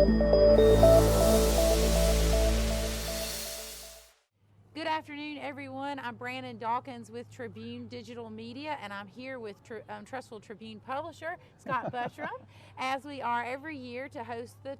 Good afternoon, everyone. I'm Brandon Dawkins with Tribune Digital Media, and I'm here with Trussville Tribune publisher Scott Buttram, as we are every year to host the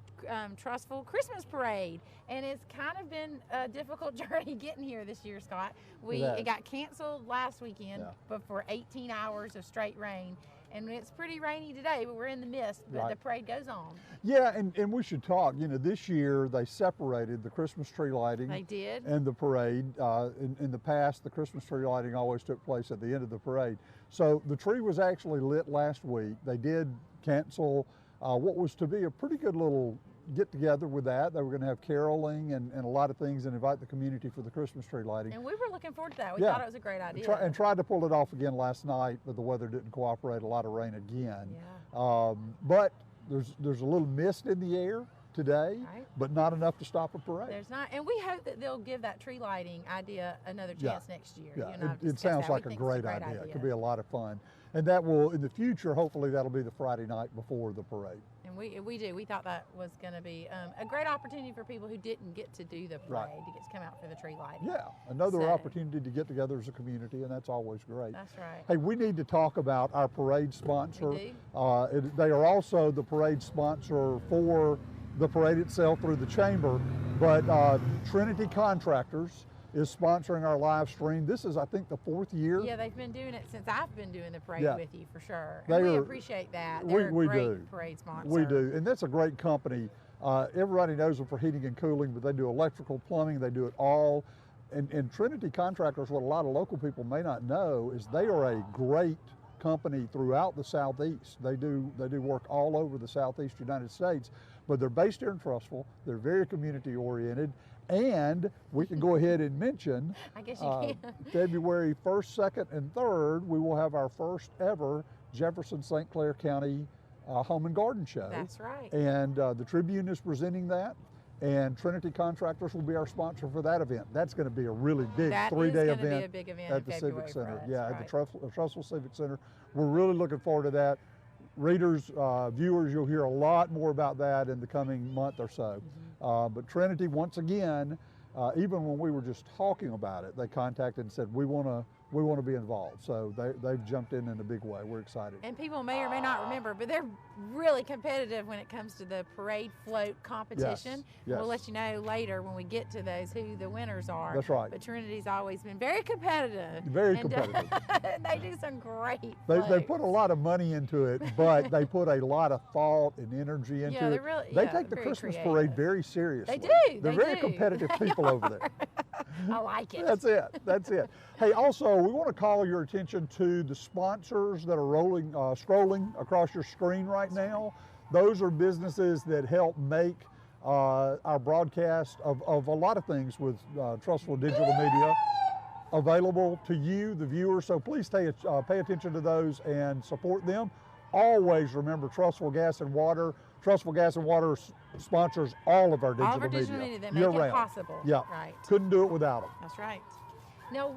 Trussville Christmas Parade. And it's kind of been a difficult journey getting here this year, Scott. It got canceled last weekend, but for 18 hours of straight rain. And it's pretty rainy today, but we're in the mist, but the parade goes on. Yeah, and we should talk. You know, this year they separated the Christmas tree lighting. They did. And the parade. In the past, the Christmas tree lighting always took place at the end of the parade. So the tree was actually lit last week. They did cancel what was to be a pretty good little get together with that. They were going to have caroling and a lot of things and invite the community for the Christmas tree lighting. And we were looking forward to that. We thought it was a great idea. And tried to pull it off again last night, but the weather didn't cooperate. A lot of rain again. Yeah. But there's a little mist in the air today, but not enough to stop a parade. There's not, and we hope that they'll give that tree lighting idea another chance next year. Yeah, it sounds like a great idea. It could be a lot of fun. And that will, in the future, hopefully that'll be the Friday night before the parade. And we thought that was going to be a great opportunity for people who didn't get to do the parade to get to come out for the tree lighting. Yeah, another opportunity to get together as a community, and that's always great. That's right. Hey, we need to talk about our parade sponsor. We do. They are also the parade sponsor for the parade itself through the chamber, but Trinity Contractors is sponsoring our live stream. This is, I think, the 4th year. Yeah, they've been doing it since I've been doing the parade with you, for sure. We appreciate that. They're a great parade sponsor. We do, and that's a great company. Everybody knows them for heating and cooling, but they do electrical, plumbing, they do it all. And Trinity Contractors, what a lot of local people may not know, is they are a great company throughout the Southeast. They do work all over the Southeast United States, but they're based here in Trussville. They're very community oriented. And we can go ahead and mention, I guess you can. February 1st, 2nd, and 3rd, we will have our first ever Jefferson St. Clair County Home and Garden Show. That's right. And the Tribune is presenting that, and Trinity Contractors will be our sponsor for that event. That's going to be a really big 3-day event. Be a big event at the Civic Center. At the Trussville Civic Center. We're really looking forward to that. Readers, viewers, you'll hear a lot more about that in the coming month or so. But Trinity, once again, even when we were just talking about it, they contacted and said, we want to be involved. So they've jumped in a big way. We're excited. And people may or may not remember, but they're really competitive when it comes to the parade float competition. Yes. We'll let you know later when we get to those who the winners are. That's right. But Trinity's always been very competitive. Very competitive. They do some great They put a lot of money into it, but they put a lot of thought and energy into it. They take the Christmas parade very seriously. They do. They're very competitive people over there. I like it. That's it. That's it. Hey, also, we want to call your attention to the sponsors that are scrolling across your screen right now. Those are businesses that help make our broadcast of a lot of things with Trussville Digital Media available to you, the viewers. So please pay attention to those and support them. Always remember Trussville Gas and Water. Trussville Gas and Water sponsors all of our digital media. That make it possible. Yeah, right. Couldn't do it without them. That's right. Now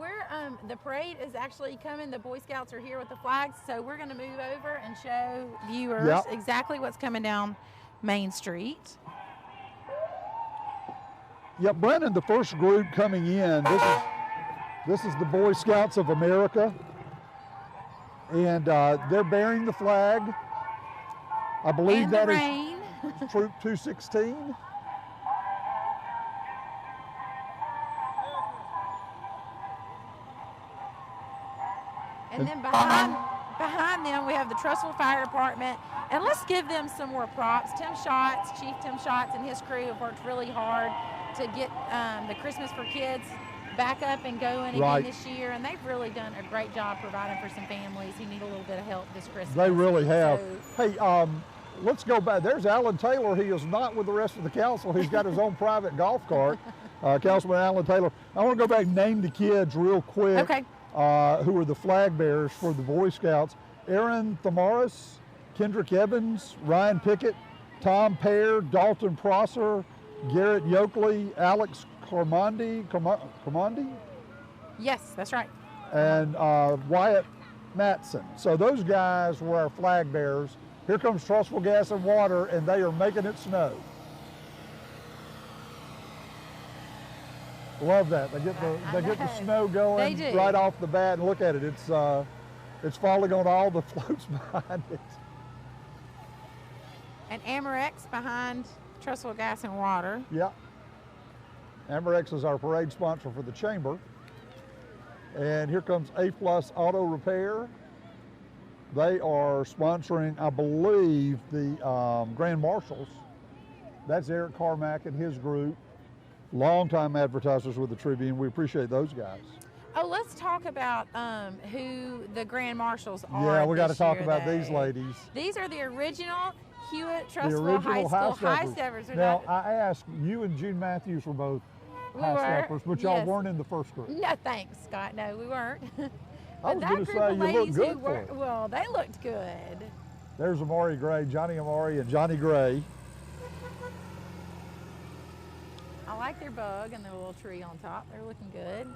the parade is actually coming. The Boy Scouts are here with the flags, so we're going to move over and show viewers exactly what's coming down Main Street. Yeah, Brandon, the first group coming in, this is the Boy Scouts of America, and they're bearing the flag. I believe that is Troop 216. And then behind them we have the Trussville Fire Department. And let's give them some more props. Chief Tim Schatz and his crew have worked really hard to get the Christmas for Kids back up and going again this year, and they've really done a great job providing for some families who need a little bit of help this Christmas. They really have. Hey, let's go back. There's Alan Taylor. He is not with the rest of the council. He's got his own private golf cart. Councilman Alan Taylor. I want to go back and name the kids real quick. Okay. Who are the flag bearers for the Boy Scouts. Aaron Thamaris, Kendrick Evans, Ryan Pickett, Tom Pear, Dalton Prosser, Garrett Yoakley, Alex Cormondi? Yes, that's right. And Wyatt Matson. So those guys were our flag bearers. Here comes Trussville Gas and Water, and they are making it snow. Love that. They get the snow going They do. right off the bat, and look at it. It's falling on all the floats behind it. And Amorex behind Trussville Gas and Water. Yeah. Amorex is our parade sponsor for the chamber. And here comes A Plus Auto Repair. They are sponsoring, I believe, the Grand Marshals. That's Eric Carmack and his group. Longtime advertisers with the Tribune. We appreciate those guys. Oh, let's talk about who the Grand Marshals are. Yeah, we got to this talk year, about though. these ladies. These are the original Hewitt The Trussville original High School high high steppers. steppers. Now, I asked, you and June Matthews were both We high were, steppers, but y'all yes. weren't in the first group. No, thanks, Scott. No, we weren't. I was going to say, you look good for it. Well, they looked good. There's Amari Gray, Johnny Amari and Johnny Gray. I like their bug and their little tree on top. They're looking good.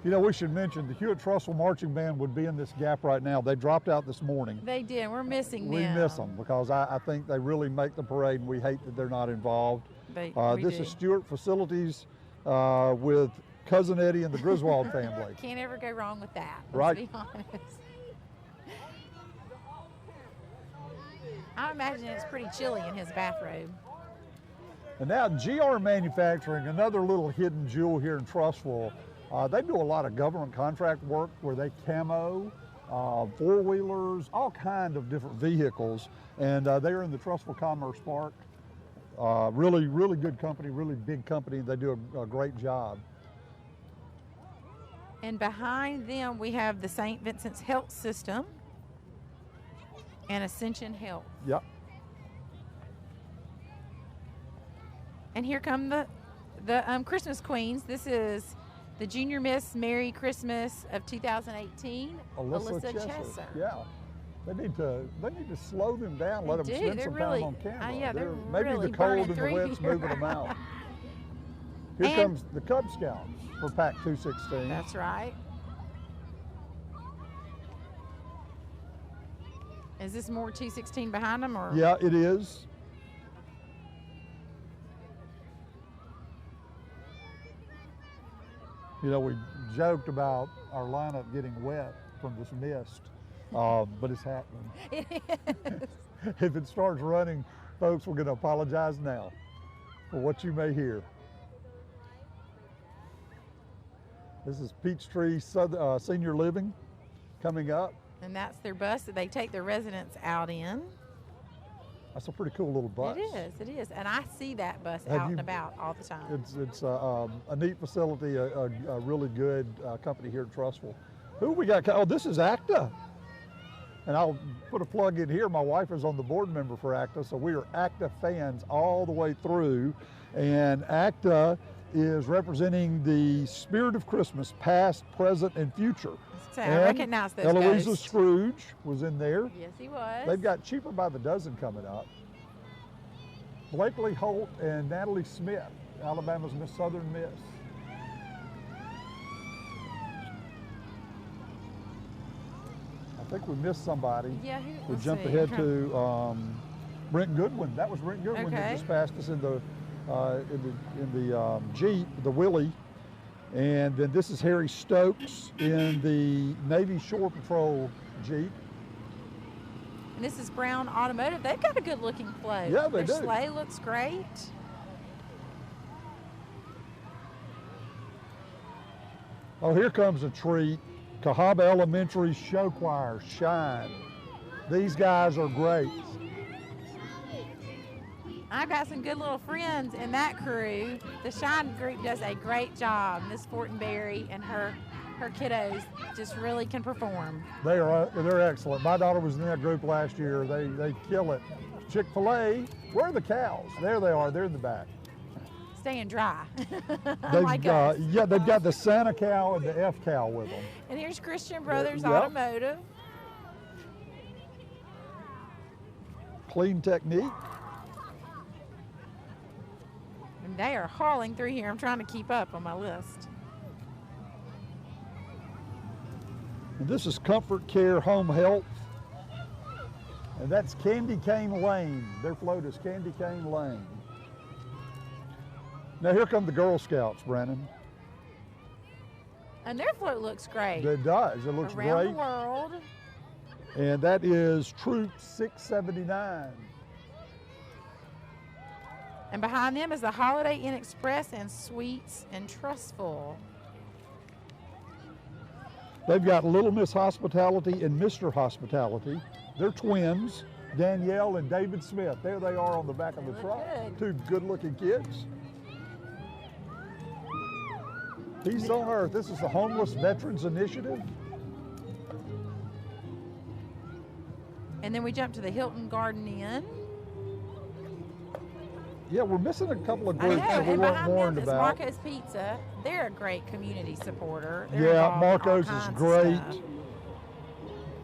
You know, we should mention the Hewitt Trussville Marching Band would be in this gap right now. They dropped out this morning. They did. We're missing them. We miss them because I think they really make the parade, and we hate that they're not involved. This is Stewart Facilities with Cousin Eddie and the Griswold family. Can't ever go wrong with that, let's Right. be honest. I imagine it's pretty chilly in his bathrobe. And now GR Manufacturing, another little hidden jewel here in Trussville. They do a lot of government contract work where they camo, four-wheelers, all kind of different vehicles. And they're in the Trussville Commerce Park. Really, really good company, really big company. They do a great job. And behind them, we have the St. Vincent's Health System and Ascension Health. Yep. And here come the Christmas Queens. This is the Junior Miss Merry Christmas of 2018, Alyssa Chesser. Yeah. They need to slow them down, let them spend some time on camera. Yeah, they're maybe really the cold burning and the through wet's here. moving them out. Here comes the Cub Scouts for Pack 216. That's right. Is this more 216 behind them, or? Yeah, it is. You know, we joked about our lineup getting wet from this mist, but it's happening. It is. If it starts running, folks, we're going to apologize now for what you may hear. This is Peachtree Senior Living coming up. And that's their bus that they take their residents out in. That's a pretty cool little bus. It is. And I see that bus out and about all the time. It's a neat facility, a really good company here in Trussville. Who we got? Oh, this is ACTA. And I'll put a plug in here. My wife is on the board member for ACTA, so we are ACTA fans all the way through. And ACTA is representing the spirit of Christmas, past, present, and future. So I recognize those Eloisa ghosts. Scrooge was in there. Yes, he was. They've got Cheaper by the Dozen coming up. Blakely Holt and Natalie Smith, Alabama's Miss Southern Miss. I think we missed somebody. Yeah, We jumped ahead to Brent Goodwin. That was Brent Goodwin that just passed us in the Jeep, the Willie. And then this is Harry Stokes in the Navy Shore Patrol Jeep. And this is Brown Automotive. They've got a good looking float. Yeah, they Their do. sleigh looks great. Oh, here comes a treat. Cahaba Elementary Show Choir, Shine. These guys are great. I've got some good little friends in that crew. The Shine group does a great job. Miss Fortenberry and her kiddos just really can perform. They're excellent. My daughter was in that group last year. They kill it. Chick-fil-A, where are the cows? There they are. They're in the back. Staying dry. They've got the Santa cow and the F cow with them. And here's Christian Brothers Yep. Automotive. Clean Technique. And they are hauling through here. I'm trying to keep up on my list. And this is Comfort Care Home Health. And that's Candy Cane Lane. Their float is Candy Cane Lane. Now here come the Girl Scouts, Brandon. And their float looks great. It does. It looks Around great. the world. And that is Troop 679. And behind them is the Holiday Inn Express and Suites in Trussville. They've got Little Miss Hospitality and Mr. Hospitality. They're twins, Danielle and David Smith. There they are on the back of the truck. Two good-looking kids. Peace on Earth. This is the Homeless Veterans Initiative. And then we jump to the Hilton Garden Inn. Yeah, we're missing a couple of I know, groups that we and weren't behind warned them is about. Marco's Pizza. They're a great community supporter. They're Yeah, involved in all Marco's is kinds of great. stuff.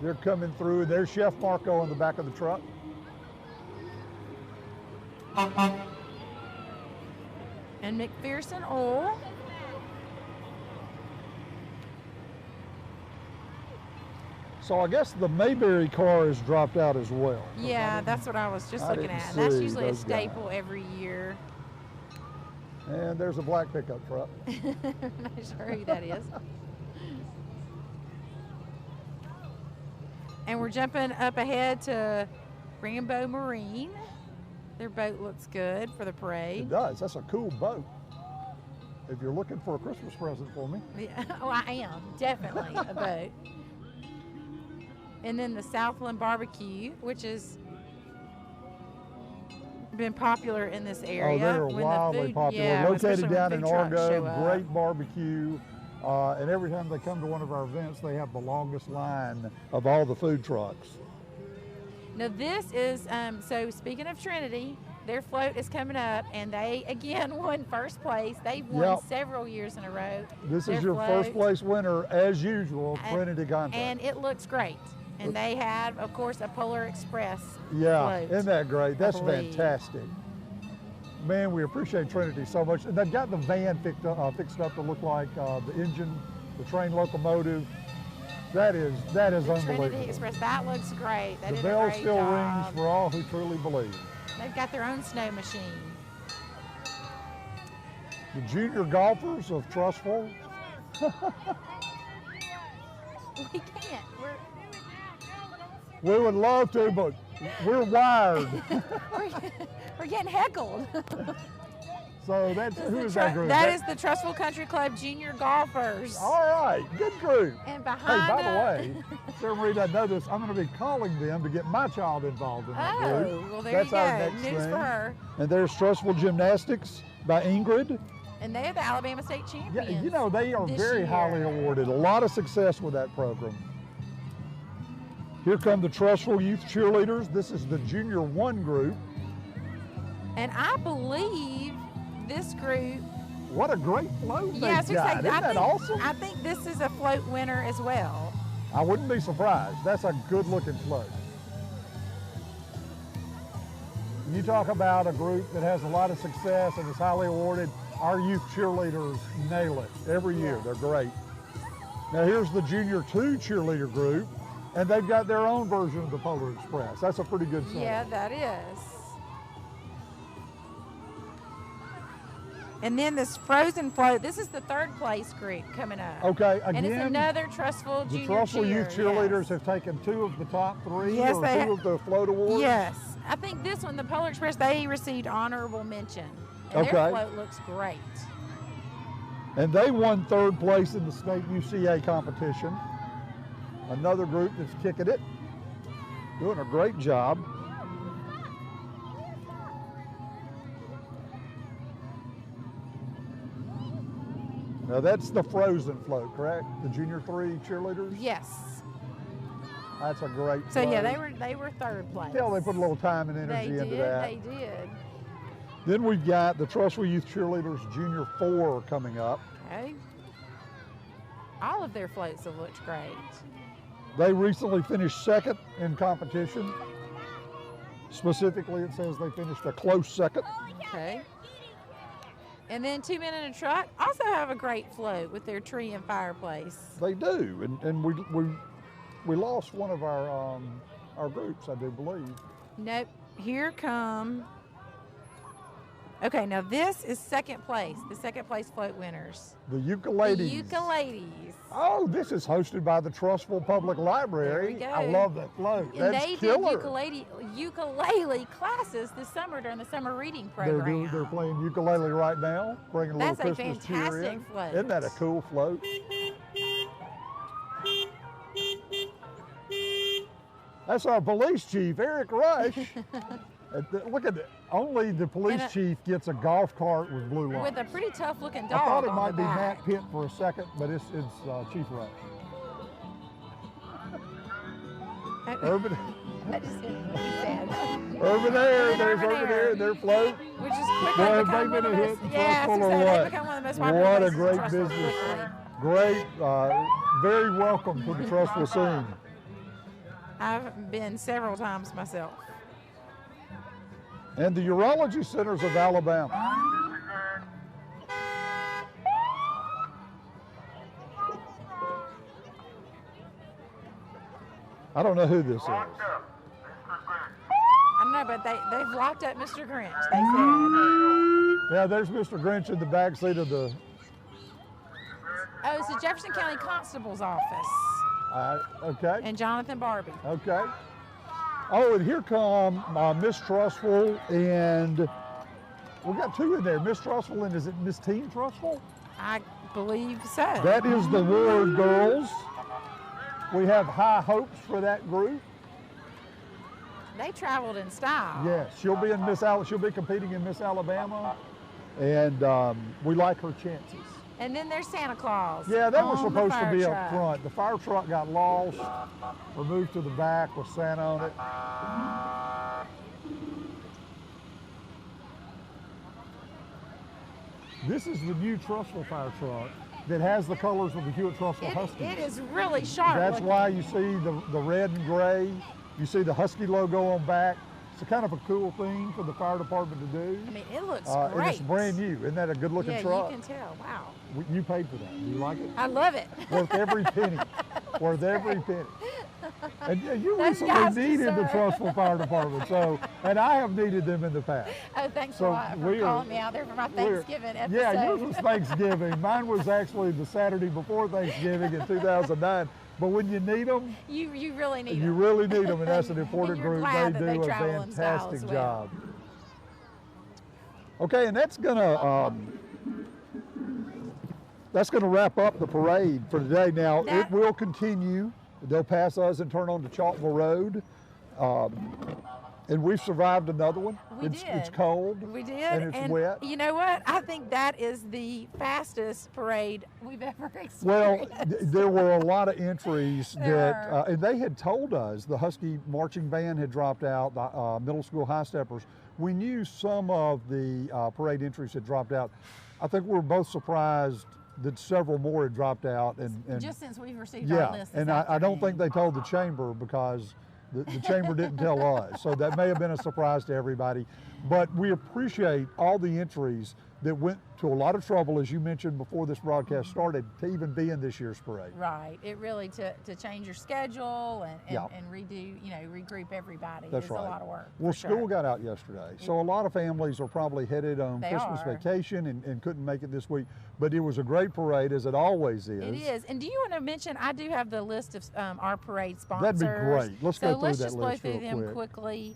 They're coming through. There's Chef Marco on the back of the truck. And McPherson Oil. So I guess the Mayberry car has dropped out as well. Yeah, that's what I was just looking didn't at. And that's see usually a those guys. staple every year. And there's a black pickup truck. I'm not sure who that is. And we're jumping up ahead to Rainbow Marine. Their boat looks good for the It parade. does. That's a cool boat. If you're looking for a Christmas present for me. Yeah, oh, I am. Definitely a boat. And then the Southland Barbecue, which has been popular in this area. Oh, they're when the wildly food- popular. yeah, Located especially when down food in trucks show Argo, up. great barbecue. And every time they come to one of our events, they have the longest line of all the food trucks. Now this is, so speaking of Trinity, their float is coming up, and they again won first place. They've won Yep. several years in a row. This Their is your float, first place winner, as usual, And- Trinity Contract. and it looks great. And they have, of course, a Polar Express Yeah, float. isn't that great? That's believe. fantastic. Man, we appreciate Trinity so much. And they've got the van fixed up to look like the engine, the train locomotive. That is unbelievable. Trinity Express, that looks great. They The did bell a great still job. rings for all who truly believe. They've got their own snow machine. The junior golfers of Trussville. We can't. We would love to, but we're wired. We're getting heckled. So that's who is that group? That is the Trussville Country Club Junior Golfers. All right, good group. And Hey, behind by the way, Sarah Marie doesn't know this. I'm going to be calling them to get my child involved in that group. Oh, well, there That's you our go. next News thing. for her. And there's Trussville Gymnastics by Ingrid. And they are the Alabama State Yeah, champions. you know, they are this very year. highly awarded. A lot of success with that program. Here come the Trussville Youth Cheerleaders. This is the Junior 1 group. And I believe this group. What a great float Yeah, they've got. Isn't that awesome? I think this is a float winner as well. I wouldn't be surprised. That's a good looking float. You talk about a group that has a lot of success and is highly awarded. Our youth cheerleaders nail it every year. They're great. Now here's the Junior 2 cheerleader group, and they've got their own version of the Polar Express. That's a pretty good setup. Yeah, that is. And then this frozen float, this is the third place group coming up. Okay, And it's again, another Trussville the Junior Trussville cheer, Youth Cheerleaders yes. have taken 2 of the top 3 Yes, or they 2 of the float awards. Yes. I think this one, the Polar Express, they received honorable mention. And Okay. their float looks great. And they won 3rd place in the state UCA competition. Another group that's kicking it, doing a great job. Now that's the frozen float, correct? The Junior 3 cheerleaders? Yes. That's a great So yeah, float. they were third place. Yeah, they put a little time and energy They into did, that. they did. Then we've got the Trussville Youth Cheerleaders Junior 4 coming up. Okay. All of their floats have looked great. They recently finished 2nd in competition. Specifically, it says they finished a close 2nd. Okay. And then 2 Men in a Truck also have a great float with their tree and fireplace. They do, and we lost one of our groups, I do believe. Nope. Here come Okay, now this is second place, the second place float winners. The ukuleles. The ukuleles. Oh, this is hosted by the Trussville Public Library. There we go. I love that float. And That's they killer. did ukulele classes this summer during the summer reading program. They're playing ukulele right now, bringing a little That's a Christmas cheer fantastic in. float. Isn't that a cool float? That's our police chief, Eric Rush. Look at it. Only the police chief gets a golf cart with blue lights. With a pretty tough looking dog. I thought it on might the be back. Matt Pitt for a second, but it's Chief Rush. Urban, That just hit me really sad. Urban Air, there's Urban Urban Air. Air, their float. Which is quickly Boy, have become they one of been the a most, hit in yeah, I was Trussville gonna or say, what? they've become one of the most popular What a places in great Trussville business. quickly. Great, very welcome to the Trussville scene. I've been several times myself. And the Urology Centers of Alabama. I don't know who this is. I don't know, but they've locked up Mr. Grinch, they said. Yeah, there's Mr. Grinch in the back seat of the. Oh, it's the Jefferson County Constable's office. Okay. And Jonathan Barbie. Okay. Oh, and here come Miss Trussville, and we got two in there. Miss Trussville, and is it Miss Teen Trussville? I believe so. That is the Ward girls. We have high hopes for that group. They traveled in style. Yes, she'll be competing in Miss Alabama, and we like her chances. And then there's Santa Claus. Yeah, they were on the supposed to fire be truck. up front. The fire truck got lost, or moved to the back with Santa on it. This is the new Trussville fire truck that has the colors of the Hewitt Trussville Huskies. It is really sharp. That's looking. why you see the red and gray. You see the Husky logo on back. It's a kind of a cool thing for the fire department to do. I mean, it looks And great. it's brand new. Isn't that a good looking yeah, truck? you can tell. Wow. You paid for that. Do you like it? I love it. Worth every penny. Worth every penny. And you Those recently guys needed the deserve- Trussville Fire Department, and I have needed them in the past. Oh, thanks So a lot for we are- calling me out there for my Thanksgiving episode. Yeah, yours was Thanksgiving. Mine was actually the Saturday before Thanksgiving in 2009. But when you need them, You really need you them. really need them, and that's an important you're group. glad They that they do a travel in style fantastic as well. job. Okay, and that's gonna wrap up the parade for today. Now it will continue. They'll pass us and turn onto Chalkville Road. And we've survived another one. It's cold. We did. And it's wet. You know what? I think that is the fastest parade we've ever experienced. Well, there were a lot of entries and they had told us the Husky marching band had dropped out, the middle school high steppers. We knew some of the parade entries had dropped out. I think we were both surprised that several more had dropped out. And just since we've received our list this and I don't afternoon. think they told the chamber because the chamber didn't tell us. So that may have been a surprise to everybody. But we appreciate all the entries that went to a lot of trouble, as you mentioned before this broadcast started, to even be in this year's parade. Right. It really, to change your schedule and redo, regroup everybody. That's It's right. a lot of work. Well, for school sure. got out yesterday, so a lot of families are probably headed on They Christmas are. vacation and couldn't make it this week. But it was a great parade, as it always is. It is. And do you want to mention, I do have the list of our parade sponsors. That'd be great. Let's go through let's that just list go through real them quick. quickly.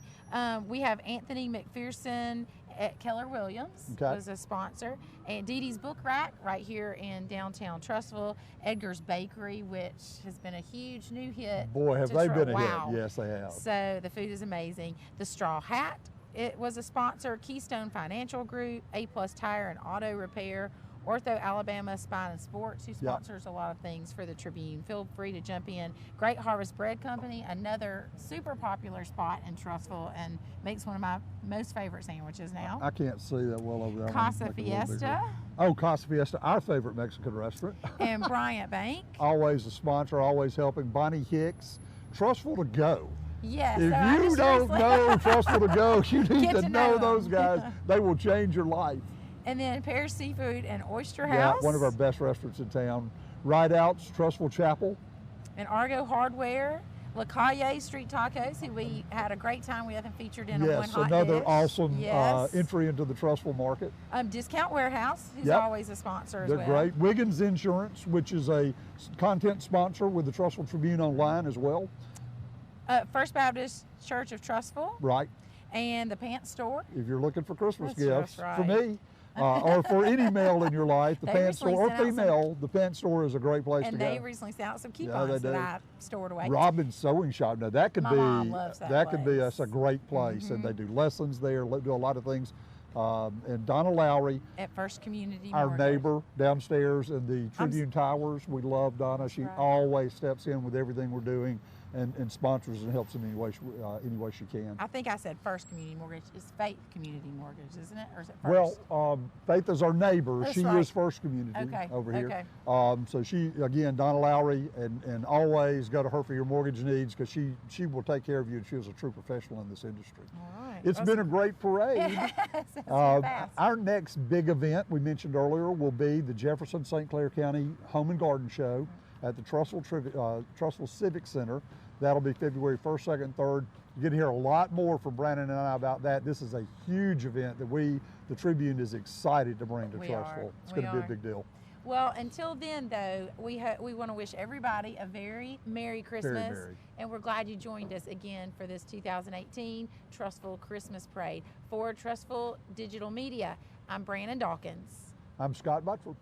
We have Anthony McPherson at Keller Williams was a sponsor, and Dee Dee's Book Rack right here in downtown Trussville, Edgar's Bakery, which has been a huge new hit. Boy, have they been a wow. hit. Yes, they have. So the food is amazing. The Straw Hat, it was a sponsor. Keystone Financial Group, A Plus Tire and Auto Repair, Ortho Alabama Spine and Sports, who sponsors a lot of things for the Tribune. Feel free to jump in. Great Harvest Bread Company, another super popular spot in Trussville and makes one of my most favorite sandwiches now. I can't see that well over there. Casa Fiesta. Oh, Casa Fiesta, our favorite Mexican restaurant. And Bryant Bank. Always a sponsor, always helping. Bonnie Hicks, Trussville to Go. Yes. If so you don't know Trussville to Go, you need Get to to know know those them. guys. They will change your life. And then Pear Seafood and Oyster House. Yeah, one of our best restaurants in town. Rideouts, Trussville Chapel. And Argo Hardware. La Calle Street Tacos, who we had a great time with and featured in a One Yes, Hot another Dish. awesome Yes. entry into the Trussville market. Discount Warehouse, who's Yep. always a sponsor as They're well. great. Wiggins Insurance, which is a content sponsor with the Trussville Tribune Online as well. First Baptist Church of Trussville, Right. and the Pants Store. If you're looking for Christmas That's gifts right. for me, or for any male in your life, the They Pants recently Store, or sent out female, the Pants Store is a great place to And go. they recently sent out some Yeah, coupons they that do. I stored away. Robin's Sewing Shop. Now that could My be mom loves that could be place. that's a great place, and they do lessons there, do a lot of things. And Donna Lowry, At First Community our Mortgage. neighbor downstairs in the Tribune Towers, we love Donna. She right. always steps in with everything we're doing and sponsors and helps in any way she can. I think I said First Community Mortgage. It's Faith Community Mortgage, isn't it? Or is it First? Well, Faith is our neighbor. That's she right. is First Community Okay, over here. okay. So she, again, Donna Lowry, and always go to her for your mortgage needs because she will take care of you, and she is a true professional in this industry. All right. It's been a great parade. Yes, fast. Our next big event we mentioned earlier will be the Jefferson St. Clair County Home and Garden Show at the Trussville Civic Center. That'll be February 1st, 2nd, 3rd. You're going to hear a lot more from Brandon and I about that. This is a huge event that the Tribune, is excited to bring to We Trussville. are. It's We going to be are. a big deal. Well, until then, though, we want to wish everybody a very Merry Christmas. merry. And we're glad you joined us again for this 2018 Trussville Christmas Parade. For Trussville Digital Media, I'm Brandon Dawkins. I'm Scott Butford.